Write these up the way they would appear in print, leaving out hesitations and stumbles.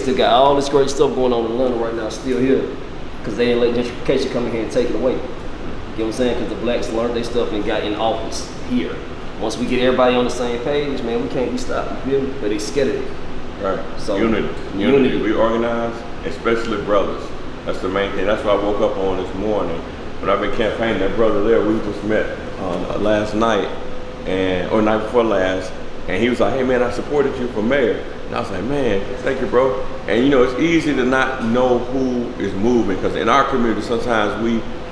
still got all this great stuff going on in London right now, still here, because they didn't let gentrification come in here and take it away. You know what I'm saying? Because the blacks learned their stuff and got in office here. Once we get everybody on the same page, man, we can't be stopped. You feel me? But they scared of it. Right. So Unity. We organize, especially brothers. That's the main thing. That's what I woke up on this morning. When I've been campaigning, that brother there, we just met last night, or night before last, and he was like, hey man, I supported you for mayor. And I was like, man, thank you, bro. And you know, it's easy to not know who is moving, because in our community, sometimes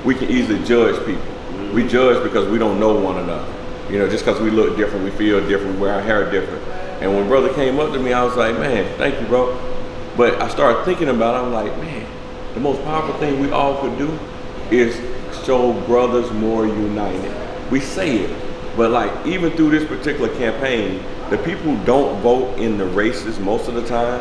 we can easily judge people. Mm-hmm. We judge because we don't know one another. You know, just because we look different, we feel different, we wear our hair different. And when brother came up to me, I was like, man, thank you, bro. But I started thinking about it, I'm like, man, the most powerful thing we all could do is show brothers more united. We say it, but like even through this particular campaign, the people who don't vote in the races most of the time,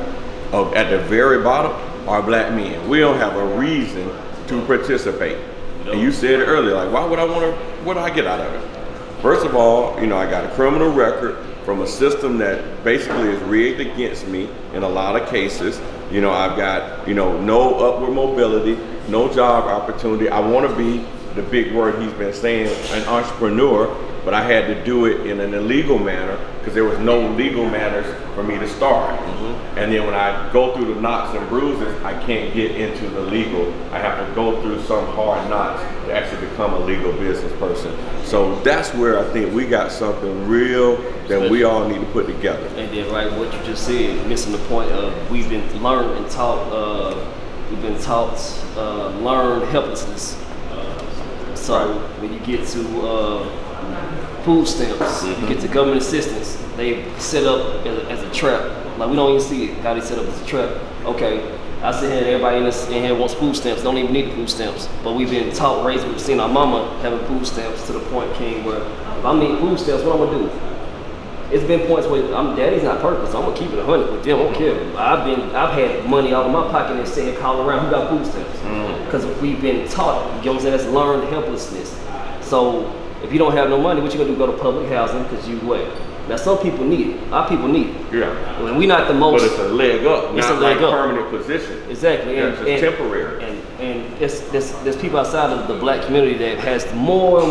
at the very bottom, are black men. We don't have a reason to participate. And you said it earlier, like, why would I want to, what do I get out of it? First of all, you know, I got a criminal record from a system that basically is rigged against me in a lot of cases. You know, I've got, you know, no upward mobility, no job opportunity. I want to be, the big word he's been saying, an entrepreneur, but I had to do it in an illegal manner because there was no legal manners for me to start. Mm-hmm. And then when I go through the knots and bruises, I can't get into the legal. I have to go through some hard knots to actually become a legal business person. So that's where I think we got something real that we all need to put together. And then, right, what you just said, missing the point of we've been learned and taught, learned helplessness. So when you get to food stamps, you get to government assistance, they set up as a trap. Like, we don't even see it, how they set up as a trap. Okay, I sit here and everybody in here wants food stamps, don't even need the food stamps. But we've been taught, raised, we've seen our mama having food stamps to the point, King, where if I'm eating food stamps, what I'm gonna do? It's been points where daddy's not perfect, so I'm gonna keep it 100 with them, I don't care. I've had money out of my pocket and saying, call around, who got food stamps? Because we've been taught, you know what I'm saying, that's learned helplessness. So if you don't have no money, what you gonna do? Go to public housing, because you what? Now some people need it, our people need it. Yeah. When we not the most. But it's a leg up, it's not a leg like up. Permanent position. Exactly. Yeah, it's temporary. And there's people outside of the black community that has more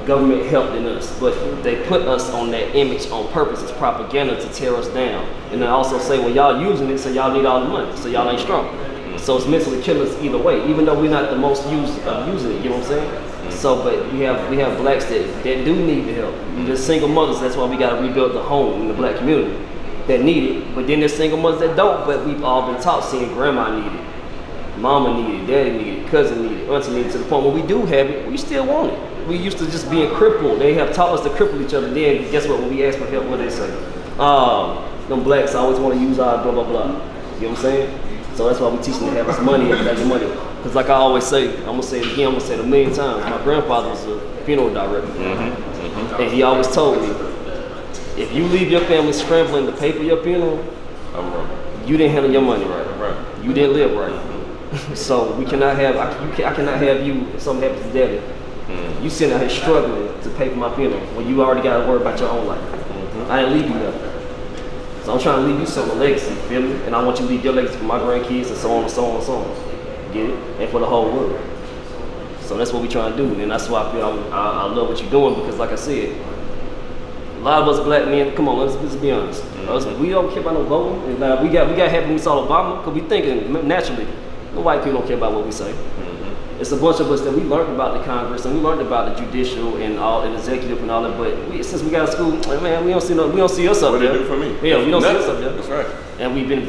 government help than us, but they put us on that image on purpose. It's propaganda to tear us down. And they also say, well, y'all using it, so y'all need all the money, so y'all ain't strong. So it's mentally killing us either way, even though we're not the most using it, you know what I'm saying? So, but we have blacks that do need the help. There's single mothers, that's why we gotta rebuild the home in the black community, that need it. But then there's single mothers that don't, but we've all been taught seeing grandma need it, mama need it, daddy need it, cousin need it, auntie need it, to the point when we do have it, we still want it. We used to just being crippled. They have taught us to cripple each other. Then guess what, when we ask for help, what do they say? Them blacks always wanna use our blah, blah, blah. You know what I'm saying? So that's why we teach them to have us money and have money. Because like I always say, I'm gonna say it again, I'm gonna say it a million times. My grandfather was a funeral director. And he always told me, if you leave your family scrambling to pay for your funeral, you didn't handle your money right. You didn't live right. So we cannot have, I cannot have you, if something happens to daddy, you sitting out here struggling to pay for my funeral when you already got to worry about your own life. I didn't leave you nothing. So I'm trying to leave you some legacy, feel me? And I want you to leave your legacy for my grandkids and so on and so on and so on. Get it? And for the whole world. So that's what we trying to do. And that's why I feel I love what you're doing, because like I said, a lot of us black men, come on, let's be honest. We don't care about no voting. And, we got happy when we saw Obama, because we thinking naturally, the white people don't care about what we say. It's a bunch of us that we learned about the Congress and we learned about the judicial and all and executive and all that. But since we got to school, man, we don't see us up there. What they do for me? Yeah, we don't see us up there. That's right. And we've been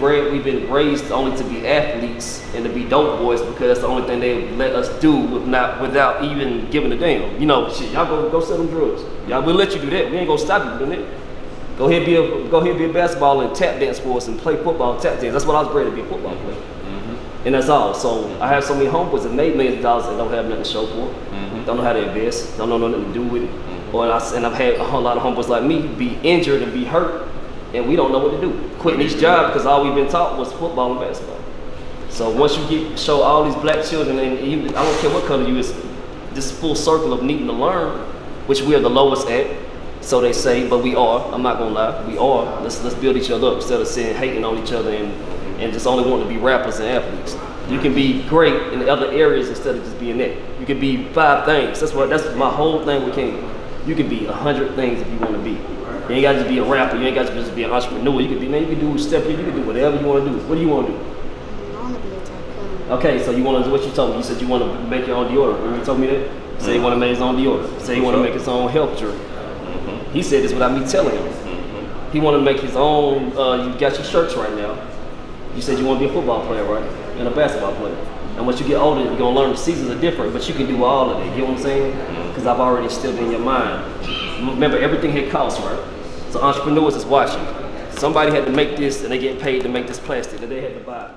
raised only to be athletes and to be dope boys, because that's the only thing they let us do without even giving a damn. You know, shit, y'all go sell them drugs. Y'all, we'll let you do that. We ain't gonna stop you doing it. Go ahead, be a basketball and tap dance for us and play football and tap dance. That's what I was bred to be, a football player. And that's all. So I have so many homeboys that made millions of dollars that don't have nothing to show for it, don't know how to invest, don't know nothing to do with it. And I've had a whole lot of homeboys like me be injured and be hurt, and we don't know what to do. Quitting each job because all we've been taught was football and basketball. So once you show all these black children, and I don't care what color you is, this full circle of needing to learn, which we are the lowest at, So they say, but we are. I'm not gonna lie, we are. Let's build each other up instead of saying hating on each other and just only wanting to be rappers and athletes. You can be great in other areas instead of just being that. You can be 5 things. That's my whole thing with King. You can be 100 things if you want to be. You ain't got to just be a rapper. You ain't got to just be an entrepreneur. You can be, man, you can do you can do whatever you want to do. What do you want to do? I want to be a tycoon. Okay, so you want to do what you told me. You said you want to make your own deodorant. Remember you told me that? Say you want to make his own deodorant. Say he want to make his own health drink. He said this without me telling him. He want to make his own, you got your shirts right now. You said you want to be a football player, right? And a basketball player. And once you get older, you're going to learn the seasons are different, but you can do all of it. You know what I'm saying? Because I've already instilled in your mind. Remember, everything here costs, right? So entrepreneurs is watching. Somebody had to make this, and they get paid to make this plastic that they had to buy.